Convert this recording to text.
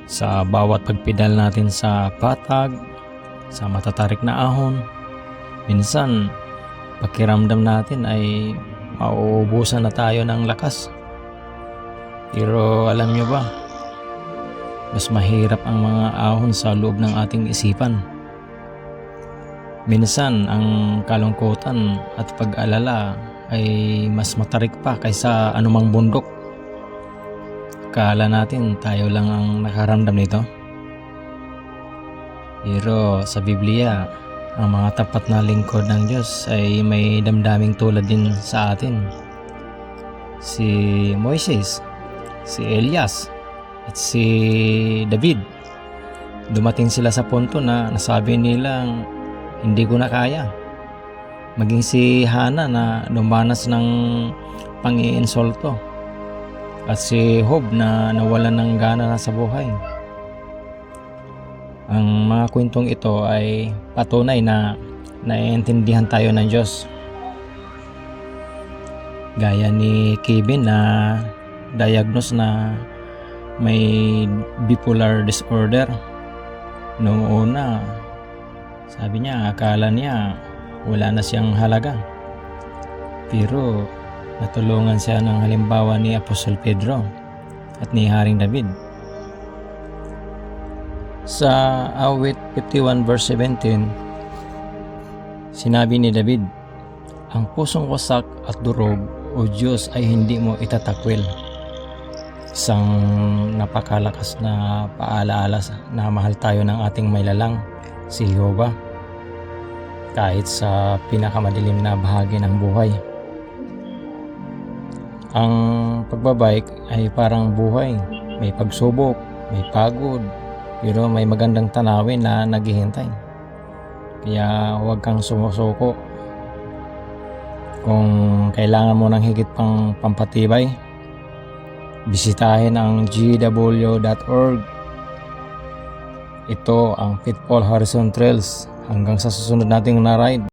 sa bawat pagpedal natin sa patag, sa matatarik na ahon. Minsan pakiramdam natin ay mauubusan na tayo ng lakas. Pero alam nyo ba, mas mahirap ang mga ahon sa loob ng ating isipan. Minsan ang kalungkutan at pag-alala ay mas matarik pa kaysa anumang bundok. Akala natin tayo lang ang nakaramdam nito. Pero sa Biblia, ang mga tapat na lingkod ng Diyos ay may damdaming tulad din sa atin. Si Moises, si Elias, at si David. Dumating sila sa punto na nasabi nilang hindi ko na kaya. Maging si Hana na dumanas ng pang-iinsulto. At si Job na nawalan ng gana na sa buhay. Ang mga kwentong ito ay patunay na naiintindihan tayo ng Diyos. Gaya ni Kevin na diagnose na may bipolar disorder. Noong una, sabi niya, akala niya wala na siyang halaga. Pero natulungan siya ng halimbawa ni Apostol Pedro at ni Haring David. Sa awit 51 verse 17, sinabi ni David, ang pusong wasak at durog, O Diyos, ay hindi mo itatakwil. Isang napakalakas na paalaala na mahal tayo ng ating maylalang, si Jehovah, kahit sa pinakamadilim na bahagi ng buhay. Ang pagbabike ay parang buhay, may pagsubok, may pagod, pero may magandang tanawin na naghihintay. Kaya huwag kang sumusuko. Kung kailangan mo ng higit pang pampatibay, bisitahin ang gw.org. Ito ang Pitfall Horizon Trails. Hanggang sa susunod nating na-ride.